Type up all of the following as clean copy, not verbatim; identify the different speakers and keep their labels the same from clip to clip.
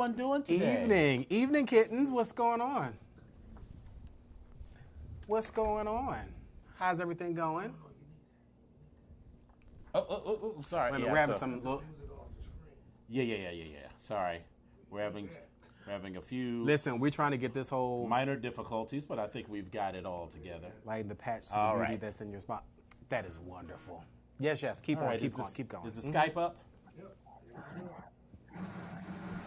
Speaker 1: everyone doing today?
Speaker 2: Evening, kittens. What's going on? How's everything going?
Speaker 1: Sorry.
Speaker 2: We're having some.
Speaker 1: Yeah. Sorry, we're having a few.
Speaker 2: Listen, we're trying to get this whole
Speaker 1: minor difficulties, but I think we've got it all together.
Speaker 2: Like the patch to the beauty that's in your spot. That is wonderful. Yes. Keep on. Keep going.
Speaker 1: Is the Skype up?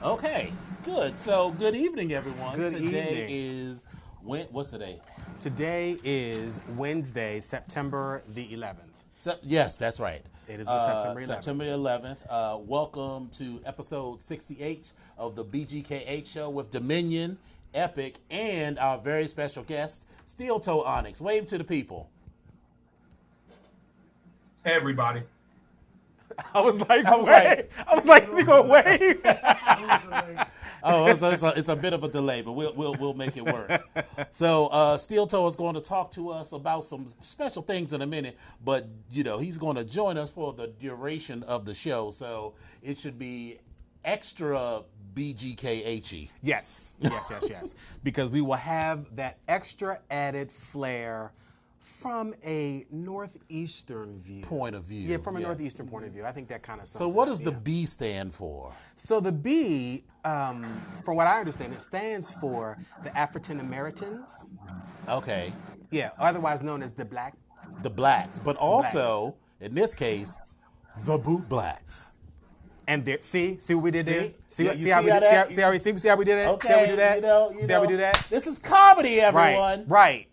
Speaker 1: Okay, good. So, good evening, everyone. Today is what's today?
Speaker 2: Today is Wednesday, September the 11th.
Speaker 1: Yes, that's right.
Speaker 2: It is the September 11th.
Speaker 1: September 11th. Welcome to episode 68 of the BGKH show with Dominion, Epic, and our very special guest, Steel Toe Onyx. Wave to the people.
Speaker 3: Hey, everybody.
Speaker 2: I was like, is he going to wave?
Speaker 1: It's a bit of a delay, but we'll make it work. So Steel Toe is going to talk to us about some special things in a minute, but he's going to join us for the duration of the show, so it should be extra BGKHE.
Speaker 2: Yes, because we will have that extra added flair from a northeastern view.
Speaker 1: Point of view.
Speaker 2: Yeah, from a northeastern point of view. I think that kind of sums
Speaker 1: So what does the B stand for?
Speaker 2: So the B, from what I understand, it stands for the African Americans.
Speaker 1: Okay.
Speaker 2: Yeah, otherwise known as the Black.
Speaker 1: The Blacks, but also, in this case, the Boot Blacks.
Speaker 2: And there, see what we did there? See how we did that?
Speaker 1: Okay.
Speaker 2: See how we did that? See how we do that? See how we do that?
Speaker 1: This is comedy, everyone.
Speaker 2: Right.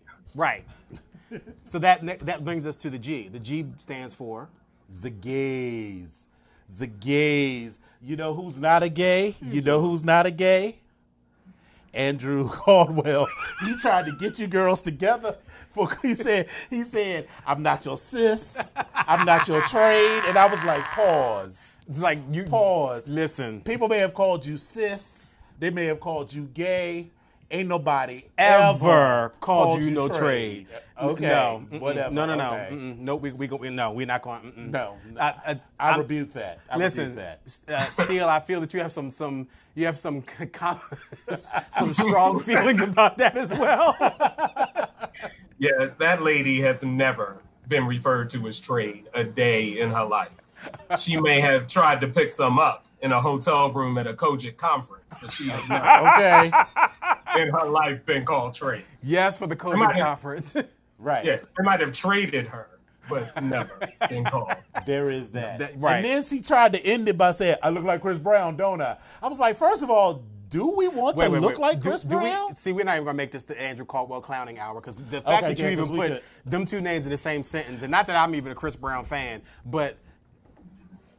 Speaker 2: So that brings us to the G. The G stands for
Speaker 1: the gays. The gays. You know who's not a gay? You know who's not a gay? Andrew Caldwell. He tried to get you girls together. He said, I'm not your sis. I'm not your trade. And I was like, pause.
Speaker 2: It's like you
Speaker 1: pause.
Speaker 2: Listen.
Speaker 1: People may have called you sis. They may have called you gay. Ain't nobody
Speaker 2: ever called you no trade.
Speaker 1: Okay.
Speaker 2: No.
Speaker 1: Whatever.
Speaker 2: No.
Speaker 1: Okay.
Speaker 2: No, we're not going.
Speaker 1: No. I rebuke that.
Speaker 2: Listen, Steele, I feel that you have some strong feelings about that as well.
Speaker 3: Yeah, that lady has never been referred to as trade a day in her life. She may have tried to pick some up in a hotel room at a Kojic conference, but she has never in her life been called trade.
Speaker 2: Yes, for the Kojic conference.
Speaker 1: Right.
Speaker 3: Yeah, they might have traded her, but never been called.
Speaker 1: There is that.
Speaker 2: Right.
Speaker 1: And then she tried to end it by saying, I look like Chris Brown, don't I? I was like, first of all, do we want to look like Chris Brown?
Speaker 2: We're not even going to make this the Andrew Caldwell clowning hour, because the fact that you even put them two names in the same sentence, and not that I'm even a Chris Brown fan, but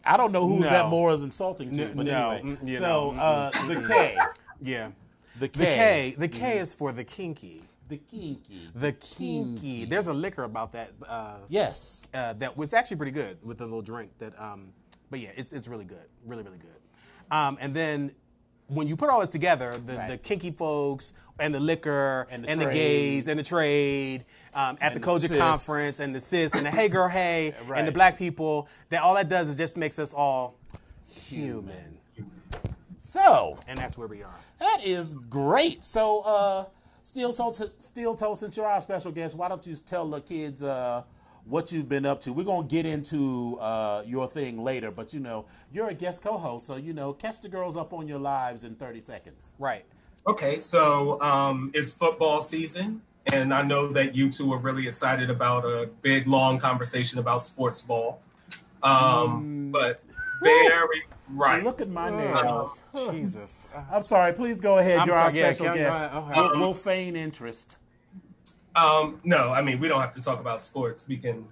Speaker 1: I don't know who's that more is insulting to, but anyway. The K.
Speaker 2: Yeah.
Speaker 1: The K.
Speaker 2: The K is for the kinky. The kinky. There's a liquor about that.
Speaker 1: Yes.
Speaker 2: That was actually pretty good with the little drink. But yeah, it's really good. Really, really good. And then when you put all this together, the kinky folks and the liquor and the gays and the trade at the Kojic conference and the cis and the hey girl hey and the black people, all that does is just makes us all human.
Speaker 1: So,
Speaker 2: and that's where we are.
Speaker 1: That is great. So, Steel Toe, since you're our special guest, why don't you tell the kids what you've been up to? We're going to get into your thing later, but you're a guest co-host, so catch the girls up on your lives in 30 seconds.
Speaker 2: Right.
Speaker 3: Okay, so it's football season, and I know that you two are really excited about a big, long conversation about sports ball. But very right.
Speaker 1: Look at my nails.
Speaker 2: Jesus.
Speaker 1: I'm sorry. Please go ahead. You're our special guest. We'll feign interest.
Speaker 3: No, I mean, we don't have to talk about sports. We can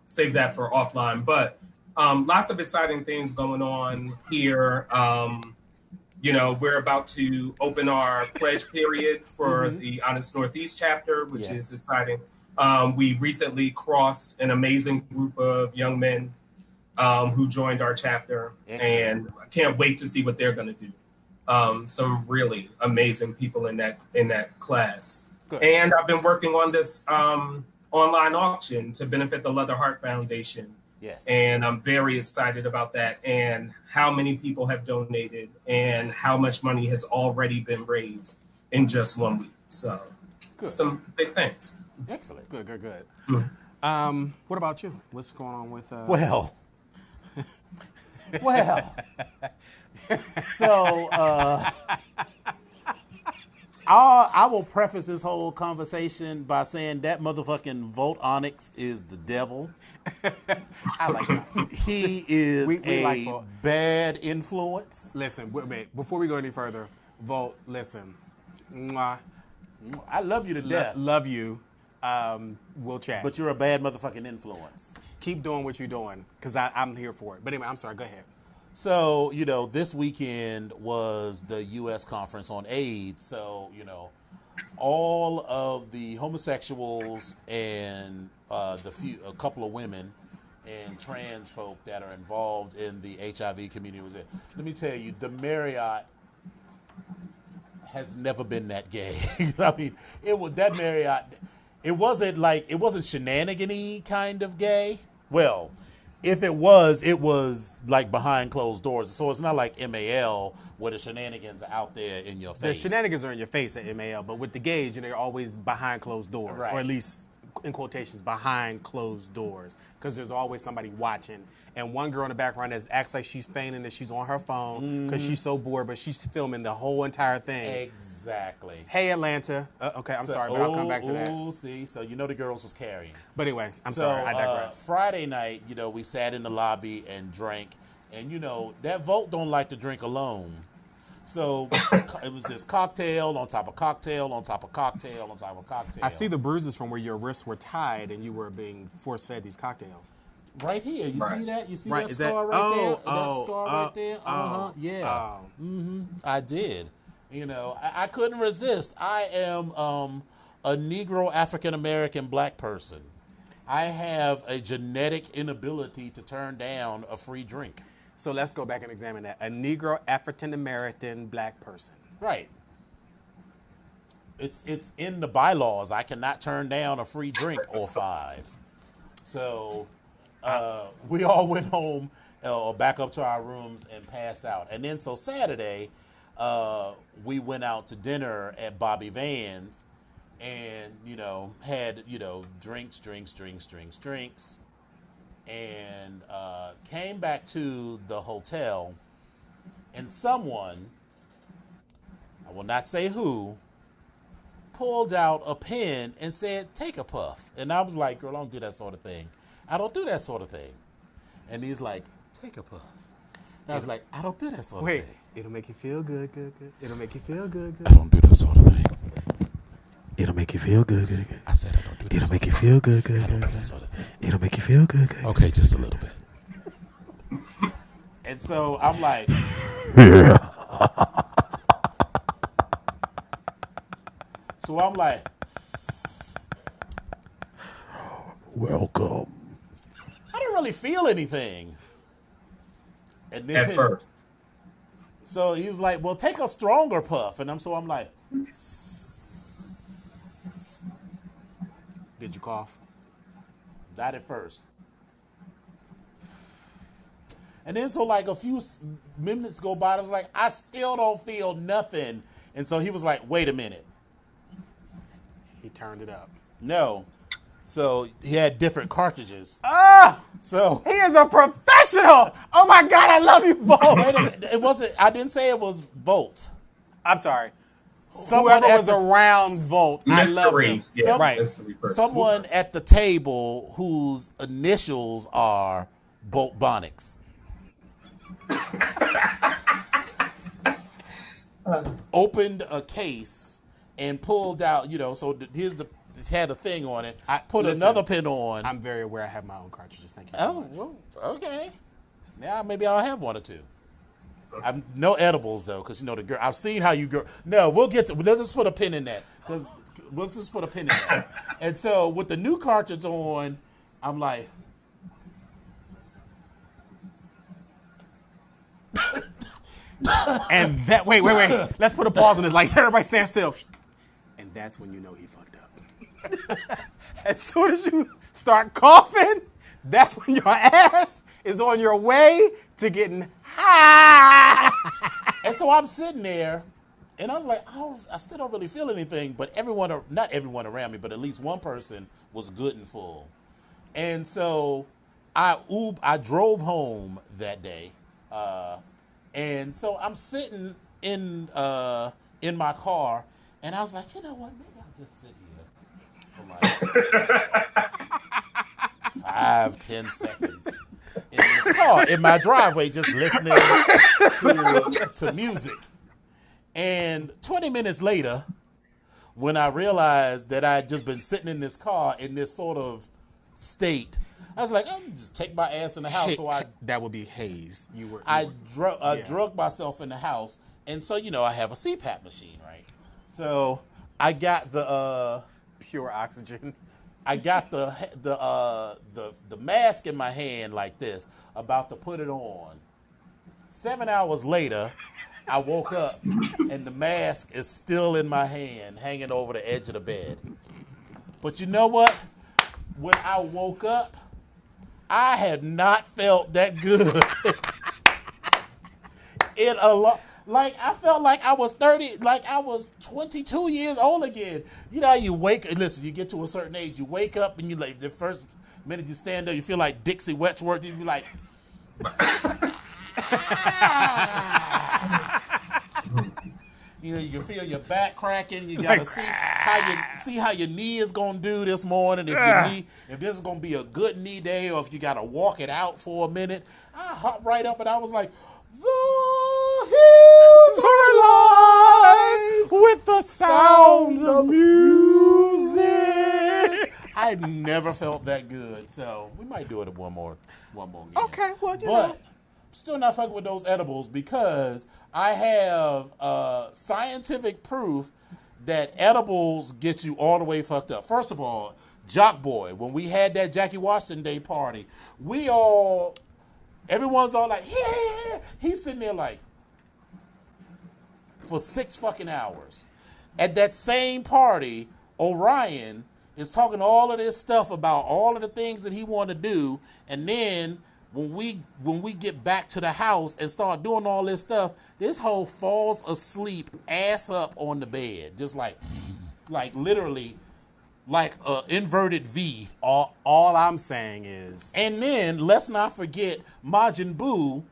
Speaker 3: save that for offline. But lots of exciting things going on here. We're about to open our pledge period for the Honest Northeast chapter, which is exciting. We recently crossed an amazing group of young men who joined our chapter. Excellent. And I can't wait to see what they're going to do. Some really amazing people in that class. Good. And I've been working on this online auction to benefit the Leather Heart Foundation
Speaker 1: Yes.
Speaker 3: And I'm very excited about that, and how many people have donated and how much money has already been raised in just 1 week. So
Speaker 2: Good.
Speaker 3: Some big things.
Speaker 1: Excellent.
Speaker 2: Good.
Speaker 3: Mm.
Speaker 2: What about you? What's going on with?
Speaker 1: Well. So I will preface this whole conversation by saying that motherfucking Vote Onyx is the devil.
Speaker 2: I like that.
Speaker 1: He is
Speaker 2: We
Speaker 1: a
Speaker 2: like Vote.
Speaker 1: bad influence.
Speaker 2: Listen, wait, before we go any further, Volt, listen. Mwah.
Speaker 1: I love you to death,
Speaker 2: Love you. We'll chat.
Speaker 1: but you're a bad motherfucking influence.
Speaker 2: Keep doing what you're doing, because I'm here for it. But anyway, I'm sorry. Go ahead.
Speaker 1: So, this weekend was the U.S. Conference on AIDS. So, all of the homosexuals and a couple of women and trans folk that are involved in the HIV community was it. Let me tell you, the Marriott has never been that gay. I mean, that Marriott. It wasn't shenanigan-y kind of gay. Well, if it was like behind closed doors. So it's not like MAL where the shenanigans are out there in your face.
Speaker 2: The shenanigans are in your face at MAL, but with the gays, they're always behind closed doors,
Speaker 1: Right.
Speaker 2: or at least in quotations, behind closed doors, because there's always somebody watching. And one girl in the background that acts like she's feigning that she's on her phone because she's so bored, but she's filming the whole entire thing.
Speaker 1: Exactly.
Speaker 2: Hey, Atlanta. Okay, I'm sorry, but I'll come back to that.
Speaker 1: See, so the girls was carrying.
Speaker 2: But anyways, I'm sorry, I digress.
Speaker 1: Friday night, we sat in the lobby and drank, and that Vote don't like to drink alone. So it was just cocktail on top of cocktail on top of cocktail on top of cocktail.
Speaker 2: I see the bruises from where your wrists were tied and you were being force-fed these cocktails.
Speaker 1: Right here. You
Speaker 3: Right.
Speaker 1: see that? You see
Speaker 2: Right,
Speaker 1: that
Speaker 2: is
Speaker 1: scar
Speaker 2: that-
Speaker 1: right there?
Speaker 2: oh,
Speaker 1: That scar right there?
Speaker 2: oh,
Speaker 1: Yeah.
Speaker 2: oh.
Speaker 1: I did. I couldn't resist. I am a Negro African American black person. I have a genetic inability to turn down a free drink.
Speaker 2: So let's go back and examine that. A Negro African American black person.
Speaker 1: Right. It's in the bylaws. I cannot turn down a free drink or 5. So we all went home or back up to our rooms and passed out. And then so Saturday, we went out to dinner at Bobby Van's and, had, drinks, and came back to the hotel, and someone, I will not say who, pulled out a pen and said, "Take a puff." And I was like, "Girl, I don't do that sort of thing. I don't do that sort of thing." And he's like, "Take a puff." And I was like, "I don't do that sort of thing.
Speaker 2: It'll make you feel good. It'll make you feel good.
Speaker 1: I don't do that sort of thing."
Speaker 2: It'll make you feel good.
Speaker 1: I said, "I don't do that
Speaker 2: It'll
Speaker 1: sort
Speaker 2: make
Speaker 1: of
Speaker 2: you
Speaker 1: thing.
Speaker 2: feel good.
Speaker 1: I don't do that sort of thing."
Speaker 2: It'll make you feel good.
Speaker 1: Okay, just a little bit. And so I'm like, so I'm like,
Speaker 2: Welcome.
Speaker 1: I didn't really feel anything. And then,
Speaker 3: At first.
Speaker 1: So he was like, "Well, take a stronger puff." And I'm like,
Speaker 2: Did you cough?
Speaker 1: not at first. And then so like a few minutes go by, I was like, I still don't feel nothing. And so he was like, "Wait a minute."
Speaker 2: He turned it up.
Speaker 1: No. So he had different cartridges.
Speaker 2: Ah!
Speaker 1: So
Speaker 2: He is a professional! Oh my God, I love you both!
Speaker 1: wait a minute. It wasn't, I didn't say it was Volt.
Speaker 2: I'm sorry.
Speaker 1: Someone
Speaker 2: Whoever
Speaker 1: at
Speaker 2: was
Speaker 1: the-
Speaker 2: around Volt, I love
Speaker 3: Mystery.
Speaker 2: him.
Speaker 3: Yeah,
Speaker 1: Some-
Speaker 3: mystery person.
Speaker 1: Someone at the table whose initials are Bolt Bonics opened a case and pulled out, so here's it had a thing on it. Put
Speaker 2: Listen,
Speaker 1: another pin on.
Speaker 2: I'm very aware I have my own cartridges. Thank you so
Speaker 1: Oh,
Speaker 2: much.
Speaker 1: well, okay. Now maybe I'll have one or two. I'm no edibles though, because the girl. I've seen how you girl. No, we'll get to. Let's just put a pin in that. Because let's just put a pin in that. And so with the new cartridge on, I'm like,
Speaker 2: And that, wait. Let's put a pause on this. Like, everybody stand still. And that's when you know he fucked up. As soon as you start coughing, that's when your ass is on your way to getting high.
Speaker 1: And so I'm sitting there, and I was like, oh, I still don't really feel anything. But not everyone around me, but at least one person was good and full. And so I drove home that day. And so I'm sitting in my car, and I was like, you know what? Maybe I'll just sit here for like 5-10 seconds in the car, in my driveway, just listening to music. And 20 minutes later, when I realized that I had just been sitting in this car in this sort of state, I was like, I'm just take my ass in the house. So
Speaker 2: that would be haze.
Speaker 1: I drug myself in the house, and so I have a CPAP machine, right? So I got the
Speaker 2: pure oxygen.
Speaker 1: I got the mask in my hand like this, about to put it on. 7 hours later, I woke up and the mask is still in my hand, hanging over the edge of the bed. But you know what? When I woke up, I had not felt that good in a long. Like, I felt like I was 30, like I was 22 years old again. You know how you you get to a certain age, you wake up and you like, the first minute you stand there, you feel like Dixie Wetchworth, you be like, you can feel your back cracking. You gotta see how your knee is gonna do this morning. If this is gonna be a good knee day, or if you gotta walk it out for a minute. I hopped right up and I was like, the hills are alive with the sound of music. I never felt that good, so we might do it one more game.
Speaker 2: Okay, well,
Speaker 1: but I'm still not fucking with those edibles, because I have scientific proof that edibles get you all the way fucked up. First of all, Jock Boy, when we had that Jackie Washington Day party, everyone's all like, yeah. He's sitting there like, for 6 fucking hours. At that same party, Orion is talking all of this stuff about all of the things that he want to do, and then when we get back to the house and start doing all this stuff, this hoe falls asleep ass up on the bed, just like literally like an inverted V.
Speaker 2: All I'm saying is,
Speaker 1: and then let's not forget Majin Buu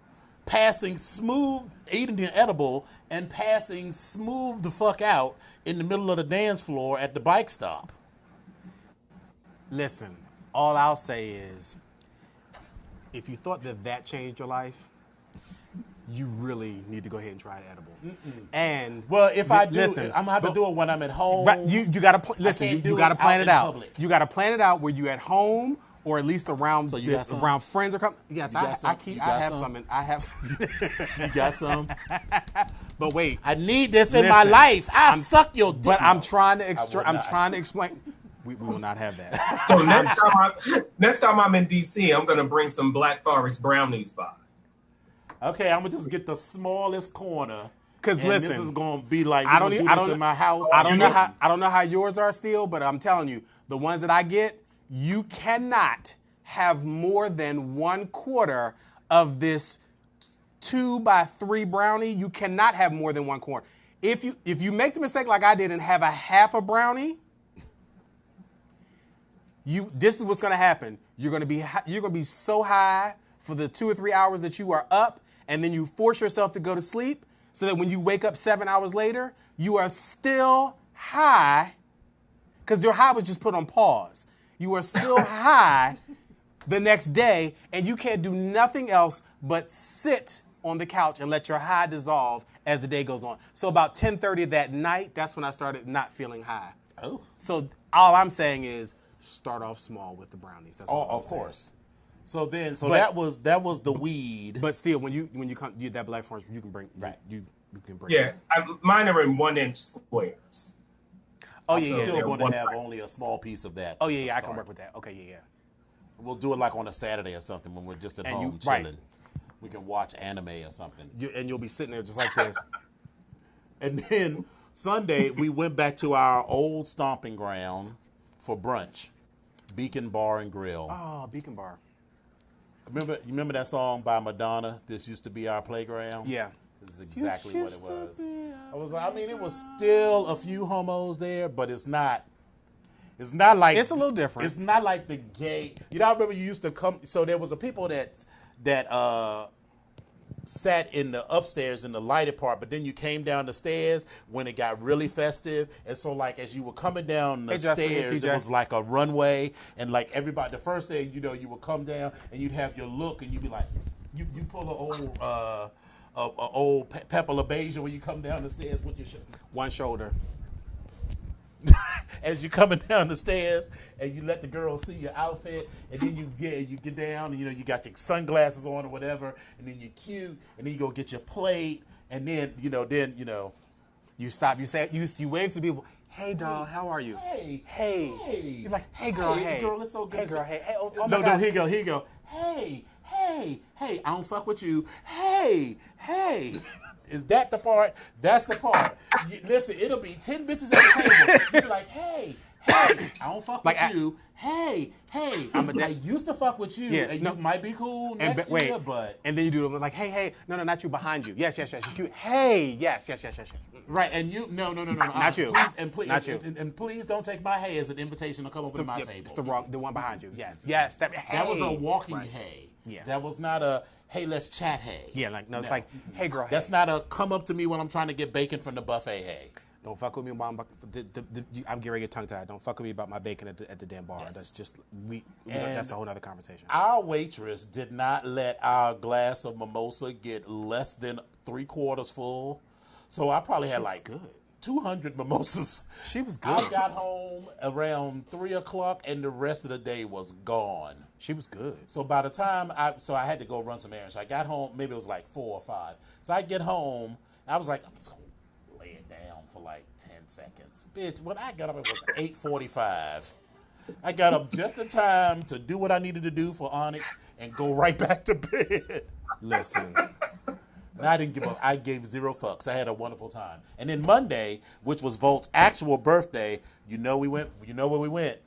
Speaker 1: passing smooth, eating an edible and passing smooth the fuck out in the middle of the dance floor at the bike stop.
Speaker 2: Listen, all I'll say is, if you thought that changed your life, you really need to go ahead and try the edible. And
Speaker 1: well, if I do,
Speaker 2: listen,
Speaker 1: I'm gonna have to do it when I'm at home.
Speaker 2: Right, you gotta listen. You gotta plan it out.
Speaker 1: Public.
Speaker 2: You gotta plan it out where you at home, or at least around
Speaker 1: around
Speaker 2: friends or company. Yes, I have some. I have some.
Speaker 1: You got some.
Speaker 2: But wait,
Speaker 1: I need this in my life. I'm suck your dick.
Speaker 2: But I'm trying to explain. We will not have that.
Speaker 3: So next time I'm in DC, I'm gonna bring some Black Forest brownies by.
Speaker 1: Okay, I'm gonna just get the smallest corner.
Speaker 2: Because listen,
Speaker 1: this is gonna be like
Speaker 2: I don't
Speaker 1: in my house.
Speaker 2: I don't know how yours are still, but I'm telling you, the ones that I get, you cannot have more than 1/4 of this 2x3 brownie. You cannot have more than 1/4. If you make the mistake like I did and have a half a brownie, this is what's gonna happen. You're gonna be so high for the 2 or 3 hours that you are up, and then you force yourself to go to sleep, so that when you wake up 7 hours later, you are still high, because your high was just put on pause. You are still high the next day, and you can't do nothing else but sit on the couch and let your high dissolve as the day goes on. So about 10:30 that night, that's when I started not feeling high.
Speaker 1: Oh.
Speaker 2: So all I'm saying is, start off small with the brownies. That's all.
Speaker 1: Of course. So that was the weed.
Speaker 2: But still, when you come you that Black Forest, you can bring you can bring.
Speaker 3: Yeah, mine are in 1-inch squares.
Speaker 2: Oh
Speaker 1: I'm
Speaker 2: yeah,
Speaker 1: still going to have
Speaker 3: pack.
Speaker 1: only a small piece of that.
Speaker 2: Oh yeah, I can work with that. Okay, yeah.
Speaker 1: We'll do it like on a Saturday or something when we're just at home chilling. We can watch anime or something.
Speaker 2: And you'll be sitting there just like this.
Speaker 1: And then Sunday we went back to our old stomping ground for brunch, Beacon Bar and Grill.
Speaker 2: Oh, Beacon Bar.
Speaker 1: You remember that song by Madonna? This used to be our playground.
Speaker 2: Yeah.
Speaker 1: This is exactly what it was. I mean, it was still a few homos there, but it's not. It's not like
Speaker 2: It's a little different.
Speaker 1: It's not like the gay. You know, I remember you used to come. So there was a people that sat in the upstairs in the lighted part, but then you came down the stairs when it got really festive, and so like as you were coming down the stairs, it was like a runway, and like everybody, the first day, you know, you would come down and you'd have your look, and you'd be like, you pull an old Pepper LaBeija when you come down the stairs with your
Speaker 2: one shoulder.
Speaker 1: as you're coming down the stairs, and you let the girl see your outfit, and then you get down, and you know you got your sunglasses on or whatever, and then you're cute, and then you go get your plate, and then
Speaker 2: you stop, you wave to the people. Hey, doll, how are you? Hey. You're like, hey, girl, hey.
Speaker 1: Girl, it's so good.
Speaker 2: Hey, girl, hey. Oh
Speaker 1: no,
Speaker 2: my God.
Speaker 1: Here you go. Hey. I don't fuck with you. Hey. Is that the part? That's the part. Listen, it'll be 10 bitches at the table. You'll be like, hey, I don't fuck with you. Hey, I used to fuck with you.
Speaker 2: Yeah,
Speaker 1: and you might be cool next year, but...
Speaker 2: And then you do it like, hey, no, not you, behind you. Yes, you're cute. Hey, yes.
Speaker 1: Right, and you, no.
Speaker 2: Not you.
Speaker 1: Please,
Speaker 2: Not you.
Speaker 1: And please don't take my hey as an invitation to come over to my table.
Speaker 2: It's the one behind you. Yes.
Speaker 1: That was a walking hey.
Speaker 2: Yeah.
Speaker 1: That was not a, hey, let's chat hey.
Speaker 2: Yeah, it's like, hey, girl, hey.
Speaker 1: That's not a come up to me when I'm trying to get bacon from the buffet hey.
Speaker 2: Don't fuck with me while I'm getting ready to get tongue-tied. Don't fuck with me about my bacon at the damn bar. Yes. That's just, that's a whole other conversation.
Speaker 1: Our waitress did not let our glass of mimosa get less than 3/4 full. So I probably had like 200 mimosas.
Speaker 2: She was good.
Speaker 1: I got home around 3 o'clock and the rest of the day was gone.
Speaker 2: She was good.
Speaker 1: So by the time I had to go run some errands. So I got home, maybe it was like 4 or 5. So I get home, I was like, I'm just going to lay it down for like 10 seconds. Bitch, when I got up, it was 8:45. I got up just in time to do what I needed to do for Onyx and go right back to bed.
Speaker 2: Listen.
Speaker 1: And I didn't give up. I gave 0 fucks. I had a wonderful time. And then Monday, which was Volt's actual birthday, you know where we went?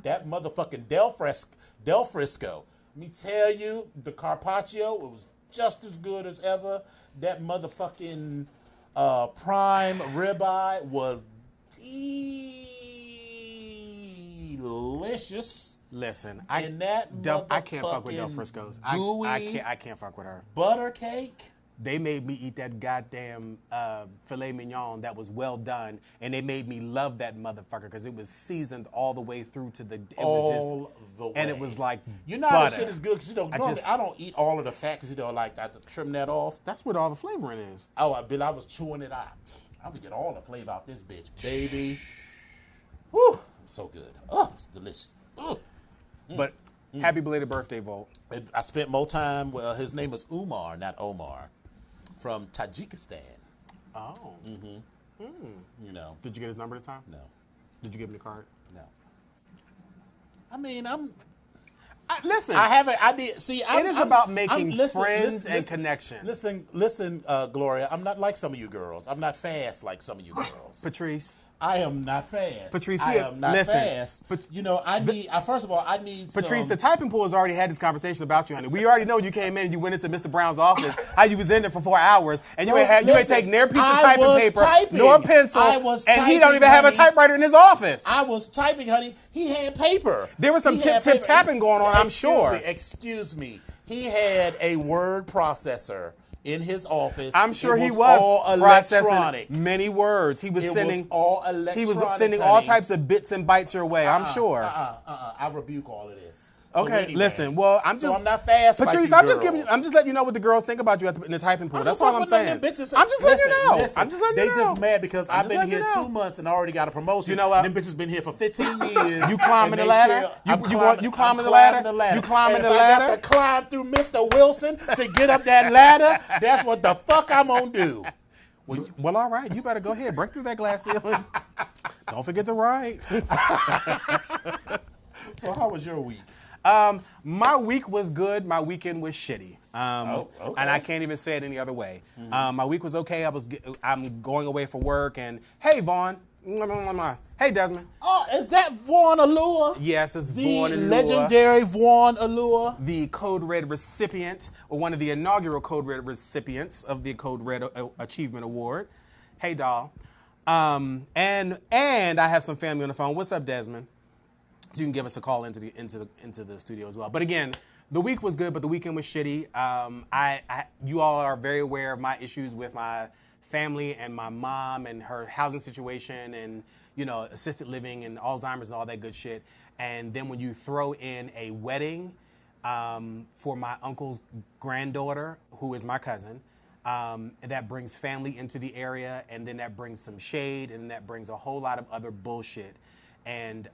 Speaker 1: That motherfucking Del Frisco. Let me tell you, the Carpaccio, it was just as good as ever. That motherfucking prime ribeye was delicious.
Speaker 2: Listen, I can't fuck with Del Frisco's. I can't fuck with her.
Speaker 1: Butter cake.
Speaker 2: They made me eat that goddamn filet mignon that was well done, and they made me love that motherfucker because it was seasoned all the way through to the
Speaker 1: way.
Speaker 2: And it was like
Speaker 1: you know how the shit is good because I don't eat all of the fat because like I have to trim that off.
Speaker 2: That's what all the flavoring is.
Speaker 1: Oh, I was chewing it out. I would get all the flavor out this bitch, baby. Woo, so good. Oh, it's delicious.
Speaker 2: But happy belated birthday, Volt.
Speaker 1: I spent more time. Well, his name was Umar, not Omar, from Tajikistan.
Speaker 2: Oh.
Speaker 1: Mm-hmm. You know.
Speaker 2: Did you get his number this time?
Speaker 1: No.
Speaker 2: Did you give him the card?
Speaker 1: No. I mean,
Speaker 2: listen.
Speaker 1: I haven't. I did. See,
Speaker 2: it is about making friends and connections.
Speaker 1: Listen, Gloria. I'm not like some of you girls. I'm not fast like some of you girls.
Speaker 2: Patrice.
Speaker 1: I am not fast.
Speaker 2: Patrice,
Speaker 1: I am not fast. But you know, first of all, I need.
Speaker 2: Patrice, the typing pool has already had this conversation about you, honey. We already know you came in and you went into Mr. Brown's office, how you was in there for 4 hours, and you ain't take near piece of typing paper nor pencil, and he don't even have a typewriter in his office.
Speaker 1: I was typing, honey. He had paper.
Speaker 2: There was some tip tapping going on, I'm sure.
Speaker 1: Excuse me. He had a word processor in his office.
Speaker 2: I'm sure he was
Speaker 1: all electronic.
Speaker 2: Many words. He was sending
Speaker 1: all electronic.
Speaker 2: He was sending all types of bits and bytes your way. I'm sure.
Speaker 1: I rebuke all of this.
Speaker 2: Okay,
Speaker 1: so anyway,
Speaker 2: listen. Well, I'm
Speaker 1: not fast.
Speaker 2: Patrice,
Speaker 1: like
Speaker 2: I'm just letting you know what the girls think about you in the typing pool. That's all I'm saying. I'm just letting you know. I'm just letting you know.
Speaker 1: They just mad because I've been here 2 months and I already got a promotion.
Speaker 2: You know what?
Speaker 1: Them bitches been here for 15 years.
Speaker 2: You climbing the ladder? You climbing the ladder? You climbing the ladder?
Speaker 1: If I got to climb through Mr. Wilson to get up that ladder, that's what the fuck I'm gonna do.
Speaker 2: Well, all right. You better go ahead. Break through that glass ceiling. Don't forget to write.
Speaker 1: So how was your week?
Speaker 2: My week was good. My weekend was shitty.
Speaker 1: Okay.
Speaker 2: And I can't even say it any other way. My week was okay. I'm going away for work, and hey, Vaughn, Hey, Desmond.
Speaker 1: Oh, is that Vaughn Allure?
Speaker 2: Yes, it's
Speaker 1: The
Speaker 2: Vaughn Allure.
Speaker 1: legendary Vaughn Allure.
Speaker 2: The Code Red recipient, or one of the inaugural Code Red recipients of the Code Red Achievement Award. Hey, doll. And I have some family on the phone. What's up, Desmond? So you can give us a call into the studio as well. But again, the week was good, but the weekend was shitty. You all are very aware of my issues with my family and my mom and her housing situation and, you know, assisted living and Alzheimer's and all that good shit. And then when you throw in a wedding for my uncle's granddaughter, who is my cousin, that brings family into the area, and then that brings some shade, and that brings a whole lot of other bullshit. And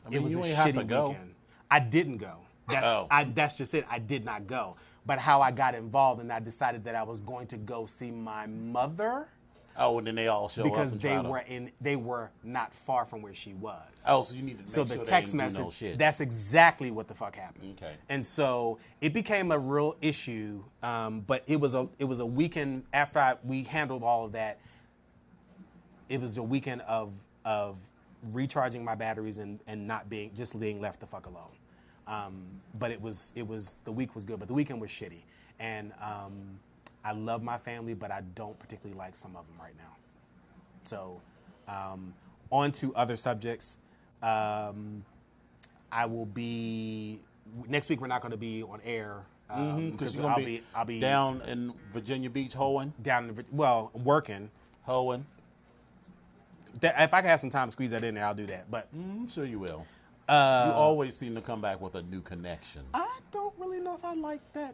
Speaker 2: it was a shitty weekend. I didn't go. That's just it. I did not go. But how I got involved, and I decided that I was going to go see my mother.
Speaker 1: Oh, and then they all show
Speaker 2: because
Speaker 1: up
Speaker 2: they were not far from where she was.
Speaker 1: Oh, so you need to make
Speaker 2: so
Speaker 1: sure
Speaker 2: the
Speaker 1: they
Speaker 2: text
Speaker 1: ain't do
Speaker 2: message.
Speaker 1: no shit.
Speaker 2: That's exactly what the fuck happened.
Speaker 1: Okay.
Speaker 2: And so it became a real issue. But it was a weekend after we handled all of that. It was a weekend of recharging my batteries and not being left the fuck alone. But it was the week was good, but the weekend was shitty. And I love my family, but I don't particularly like some of them right now. So on to other subjects. I will be next week. We're not going to be on air
Speaker 1: Because
Speaker 2: I'll be
Speaker 1: down in Virginia Beach hoeing.
Speaker 2: Working.
Speaker 1: Hoeing.
Speaker 2: If I can have some time to squeeze that in there, I'll do that. But
Speaker 1: I'm sure you will. You always seem to come back with a new connection.
Speaker 2: I don't really know if I like that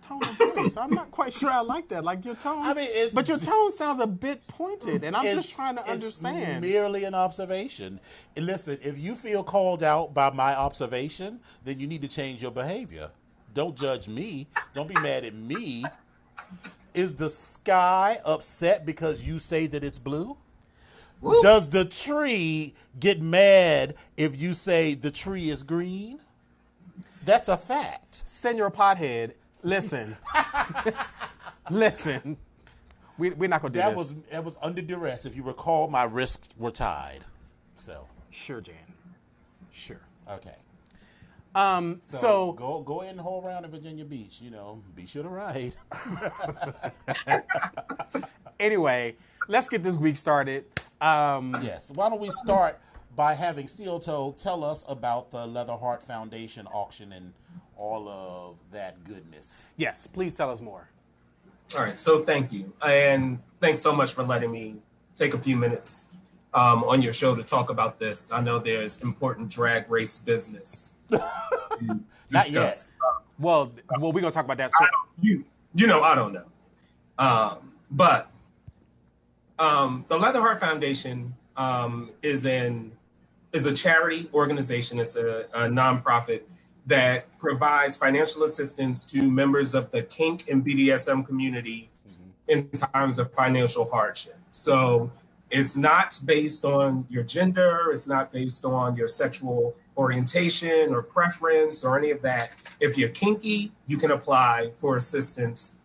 Speaker 2: tone of voice. I'm not quite sure I like that. Like your tone.
Speaker 1: I mean,
Speaker 2: but your tone sounds a bit pointed, and I'm just trying to understand.
Speaker 1: It's merely an observation. And listen, if you feel called out by my observation, then you need to change your behavior. Don't judge me. Don't be mad at me. Is the sky upset because you say that it's blue? Woo. Does the tree get mad if you say the tree is green? That's a fact.
Speaker 2: Senor Pothead, listen. Listen. We're not going to do this.
Speaker 1: That was under duress. If you recall, my wrists were tied. So.
Speaker 2: Sure, Jan. Sure.
Speaker 1: Okay.
Speaker 2: So
Speaker 1: go ahead and hold around in Virginia Beach. You know, be sure to ride.
Speaker 2: Anyway, let's get this week started.
Speaker 1: Yes. Why don't we start by having Steel Toe tell us about the Leatherheart Foundation auction and all of that goodness.
Speaker 2: Yes, please tell us more.
Speaker 3: All right. So thank you. And thanks so much for letting me take a few minutes on your show to talk about this. I know there's important drag race business.
Speaker 1: Not yet.
Speaker 2: Well, we're going to talk about that.
Speaker 3: You know, I don't know. But the Leatherheart Foundation is a charity organization. It's a nonprofit that provides financial assistance to members of the kink and BDSM community in times of financial hardship. So it's not based on your gender. It's not based on your sexual orientation or preference or any of that. If you're kinky, you can apply for assistance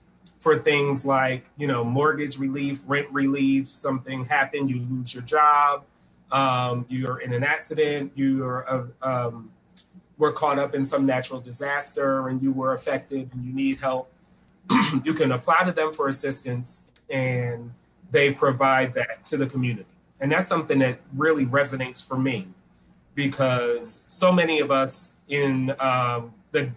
Speaker 3: for things like, you know, mortgage relief, rent relief, something happened, you lose your job, you're in an accident, were caught up in some natural disaster and you were affected and you need help. You can apply to them for assistance and they provide that to the community. And that's something that really resonates for me because so many of us in the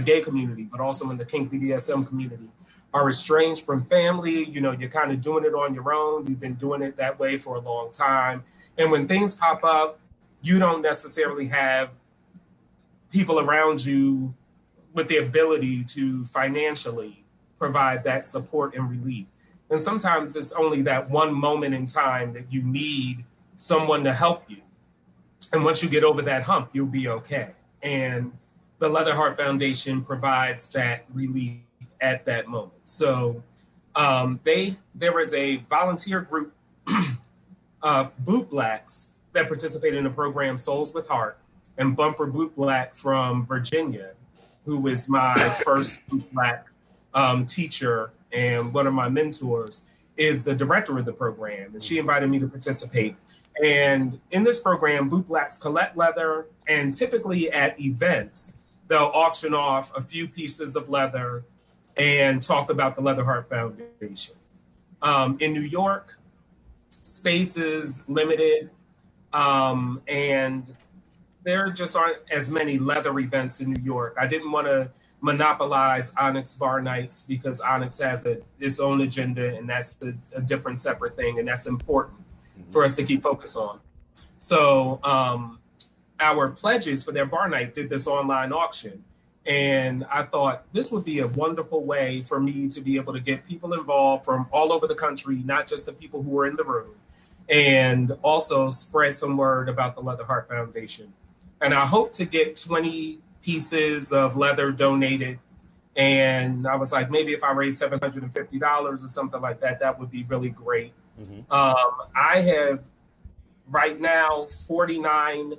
Speaker 3: gay community, but also in the kink BDSM community, are estranged from family. You know, you're kind of doing it on your own. You've been doing it that way for a long time. And when things pop up, you don't necessarily have people around you with the ability to financially provide that support and relief. And sometimes it's only that one moment in time that you need someone to help you. And once you get over that hump, you'll be okay. And the Leatherheart Foundation provides that relief at that moment. So there is a volunteer group of Boot Blacks that participate in the program Souls with Heart, and Bumper Boot Black from Virginia, who is my first Boot Black teacher and one of my mentors. is the director of the program, and she invited me to participate. And in this program, Boot Blacks collect leather, and typically at events, they'll auction off a few pieces of leather and talk about the Leather Heart Foundation. In New York, space is limited, and there just aren't as many leather events in New York. I didn't want to monopolize Onyx Bar Nights because Onyx has its own agenda, and that's a different separate thing, and that's important for us to keep focus on. So our pledges for their bar night did this online auction, and I thought this would be a wonderful way for me to be able to get people involved from all over the country, not just the people who were in the room, and also spread some word about the Leather Heart Foundation. And I hope to get 20 pieces of leather donated. And I was like, maybe if I raise $750 or something like that, that would be really great. I have right now 49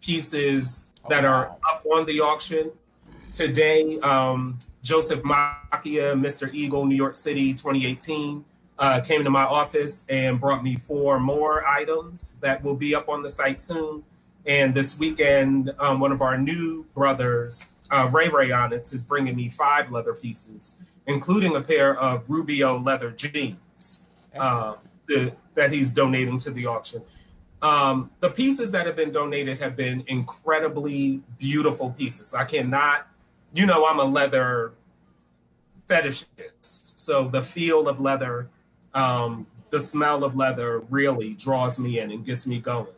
Speaker 3: pieces that are up on the auction. Today, Joseph Macchia, Mr. Eagle, New York City 2018, came to my office and brought me 4 more items that will be up on the site soon. And this weekend, one of our new brothers, Ray Onyx, is bringing me 5 leather pieces, including a pair of Rubio leather jeans that he's donating to the auction. The pieces that have been donated have been incredibly beautiful pieces. I cannot, I'm a leather fetishist. So the feel of leather, the smell of leather really draws me in and gets me going.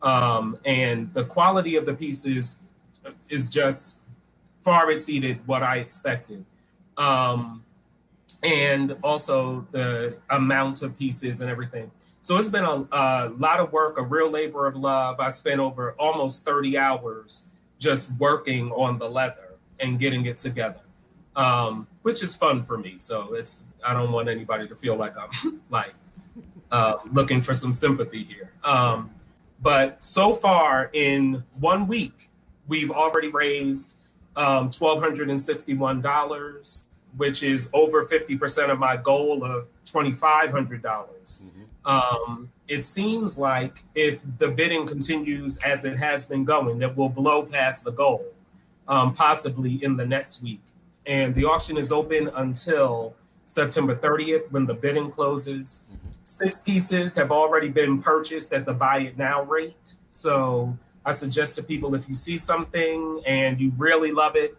Speaker 3: And the quality of the pieces is just far exceeded what I expected. And also the amount of pieces and everything. So it's been a lot of work, a real labor of love. I spent over almost 30 hours just working on the leather and getting it together, which is fun for me. So I don't want anybody to feel like I'm looking for some sympathy here. But so far in 1 week, we've already raised $1,261, which is over 50% of my goal of $2,500. It seems like if the bidding continues as it has been going, that we'll blow past the goal, possibly in the next week. And the auction is open until September 30th when the bidding closes. 6 pieces have already been purchased at the buy it now rate. So I suggest to people, if you see something and you really love it,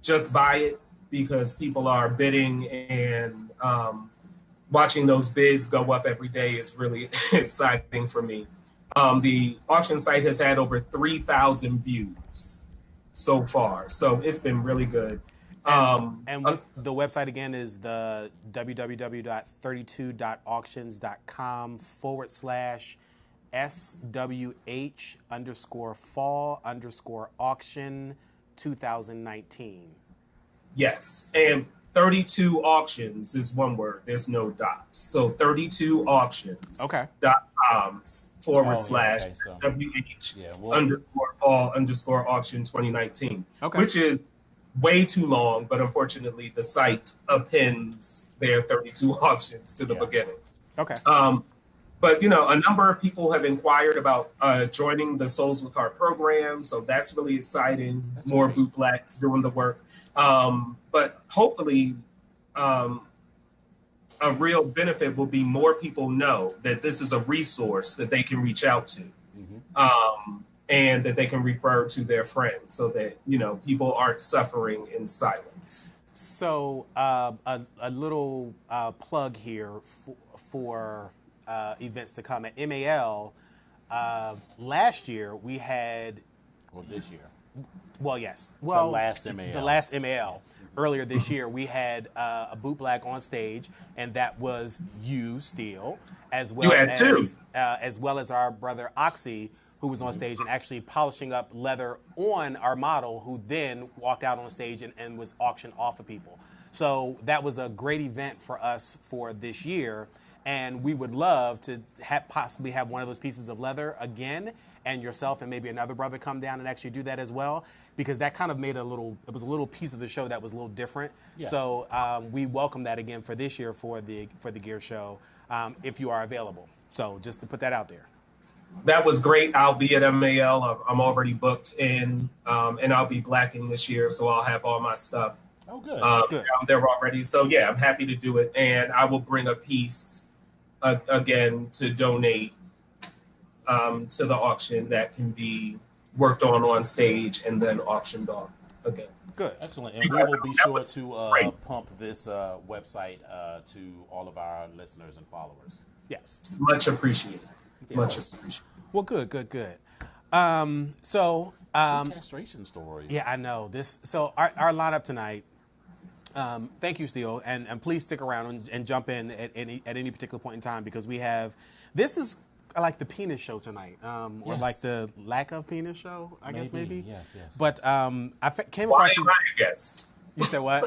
Speaker 3: just buy it, because people are bidding, and watching those bids go up every day is really exciting for me. The auction site has had over 3,000 views so far. So it's been really good.
Speaker 2: And the website again is the www.32.auctions.com/SWH_fall_auction 2019.
Speaker 3: Yes. And 32 auctions is one word. There's no dot. So 32 auctions.com/WH_fall_auction 2019, which is way too long, but unfortunately the site appends their 32 auctions to the beginning. But a number of people have inquired about joining the Souls with Heart program, so that's really exciting. More Boot Blacks doing the work. But hopefully a real benefit will be more people know that this is a resource that they can reach out to. And that they can refer to their friends, so that, people aren't suffering in silence.
Speaker 2: So a little plug here for events to come at MAL. Last year we had...
Speaker 1: Well, this year.
Speaker 2: Well, yes.
Speaker 1: Well, the last MAL.
Speaker 2: The last MAL. Earlier this year, we had a Boot Black on stage, and that was you, Steele, as well as our brother Oxy, who was on stage and actually polishing up leather on our model, who then walked out on stage and was auctioned off of people. So that was a great event for us for this year. And we would love to possibly have one of those pieces of leather again, and yourself and maybe another brother come down and actually do that as well, because that kind of made it was a little piece of the show that was a little different. Yeah. So we welcome that again for this year for the gear show, if you are available. So just to put that out there.
Speaker 3: That was great. I'll be at MAL. I'm already booked in, and I'll be blacking this year, so I'll have all my stuff.
Speaker 1: Oh, good.
Speaker 3: Good. I'm there already. So yeah, I'm happy to do it, and I will bring a piece again to donate to the auction that can be worked on stage and then auctioned off again.
Speaker 2: Good.
Speaker 1: Excellent. And we will be sure to pump this website to all of our listeners and followers.
Speaker 2: Yes.
Speaker 3: Much appreciated. Much appreciated.
Speaker 2: Well, good.
Speaker 1: Some castration stories.
Speaker 2: Yeah, I know this. So our lineup tonight. Thank you, Steele, and please stick around and jump in at any particular point in time, because this is like the penis show tonight, or like the lack of penis show, I guess maybe.
Speaker 1: Yes.
Speaker 2: But came
Speaker 3: Why
Speaker 2: across.
Speaker 3: am I a guest?
Speaker 2: You said what?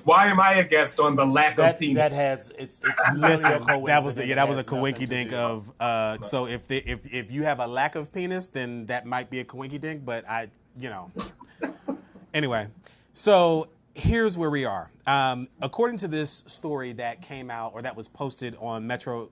Speaker 3: Why am I a guest on the lack of penis?
Speaker 1: That has it's
Speaker 2: Listen, that was a coinky dink of. So if you have a lack of penis, then that might be a coinky dink. But anyway, so. Here's where we are. According to this story that came out, or that was posted on metro.co.uk,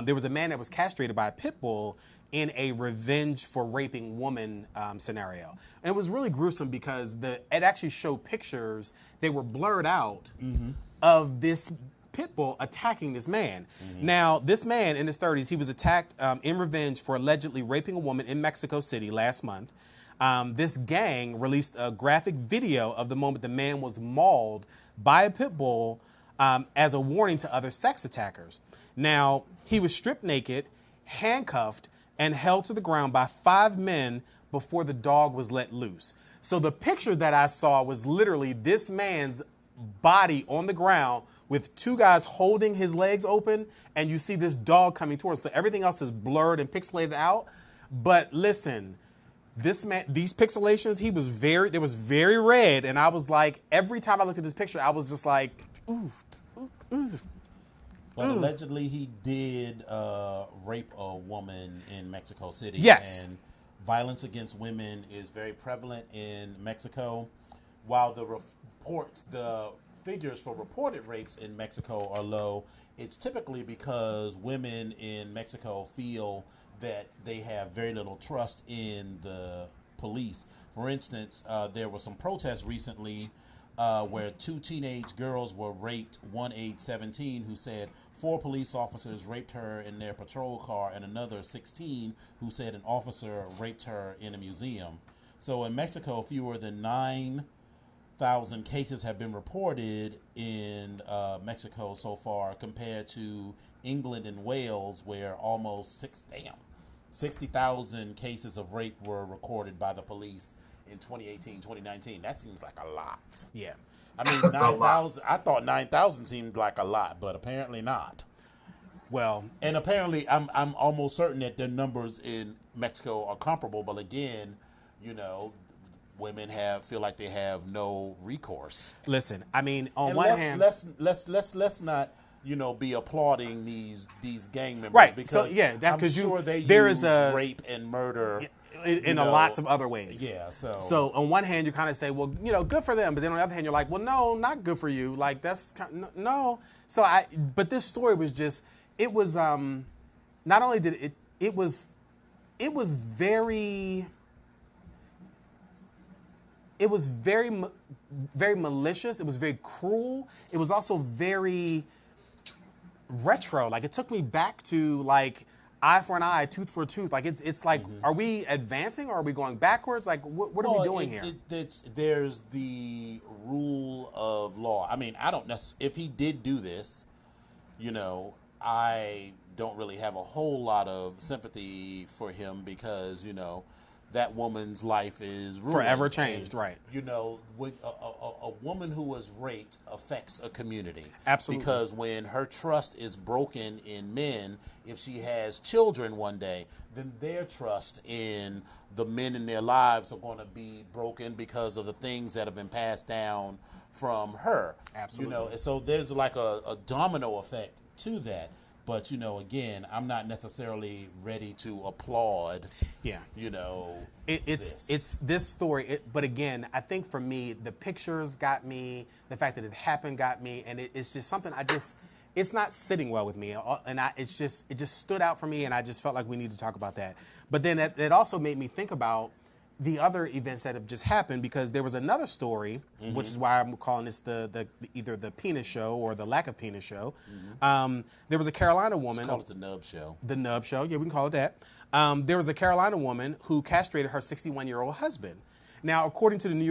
Speaker 2: there was a man that was castrated by a pit bull in a revenge for raping woman scenario. And it was really gruesome because it actually showed pictures, they were blurred out, of this pit bull attacking this man. Now, this man in his 30s, he was attacked in revenge for allegedly raping a woman in Mexico City last month. This gang released a graphic video of the moment the man was mauled by a pit bull as a warning to other sex attackers. Now, he was stripped naked, handcuffed, and held to the ground by 5 men before the dog was let loose. So the picture that I saw was literally this man's body on the ground with 2 guys holding his legs open, and you see this dog coming towards him. So everything else is blurred and pixelated out. But listen, this man, these pixelations, it was very red, and I was like, every time I looked at this picture, I was just like, ooh.
Speaker 1: But allegedly, he did rape a woman in Mexico City.
Speaker 2: Yes.
Speaker 1: And violence against women is very prevalent in Mexico. While the figures for reported rapes in Mexico are low, it's typically because women in Mexico feel that they have very little trust in the police. For instance, there were some protests recently where 2 teenage girls were raped, one age 17, who said 4 police officers raped her in their patrol car, and another 16 who said an officer raped her in a museum. So in Mexico, fewer than 9,000 cases have been reported in Mexico so far, compared to England and Wales, where almost 60,000 cases of rape were recorded by the police in 2018, 2019. That seems like a lot.
Speaker 2: Yeah.
Speaker 1: I mean, 9,000. I thought 9,000 seemed like a lot, but apparently not.
Speaker 2: Well,
Speaker 1: and apparently, I'm almost certain that their numbers in Mexico are comparable. But again, women feel like they have no recourse.
Speaker 2: Listen, I mean, on
Speaker 1: one
Speaker 2: hand,
Speaker 1: let's not be applauding these gang members,
Speaker 2: right?
Speaker 1: Because
Speaker 2: so yeah,
Speaker 1: I'm sure
Speaker 2: there is
Speaker 1: rape and murder
Speaker 2: in lots of other ways.
Speaker 1: Yeah.
Speaker 2: So on one hand, you kind of say, well, good for them, but then on the other hand, you're like, well, no, not good for you. Like that's no. So but this story was just, it was not only did it was very very malicious. It was very cruel. It was also very retro. Like it took me back to like eye for an eye, tooth for a tooth. Like it's like, are we advancing or are we going backwards? Like what are we doing here?
Speaker 1: There's the rule of law. I mean, I don't necessarily, if he did do this, I don't really have a whole lot of sympathy for him because, that woman's life is ruined.
Speaker 2: Forever changed,
Speaker 1: And,
Speaker 2: right.
Speaker 1: You know, with a woman who was raped affects a community.
Speaker 2: Absolutely.
Speaker 1: Because when her trust is broken in men, if she has children one day, then their trust in the men in their lives are going to be broken because of the things that have been passed down from her.
Speaker 2: Absolutely.
Speaker 1: You know, and so there's like a domino effect to that. But, you know, again, I'm not necessarily ready to applaud,
Speaker 2: Yeah.
Speaker 1: you know,
Speaker 2: It's this story, but again, I think for me, the pictures got me, the fact that it happened got me, and it's just something it's not sitting well with me, and it just stood out for me, and I just felt like we need to talk about that. But then it also made me think about the other events that have just happened, because there was another story, which is why I'm calling this the either the penis show or the lack of penis show. There was a Carolina woman.
Speaker 1: call it the Nub Show.
Speaker 2: The Nub Show, yeah, we can call it that. There was a Carolina woman who castrated her 61-year-old husband. Now, according to the New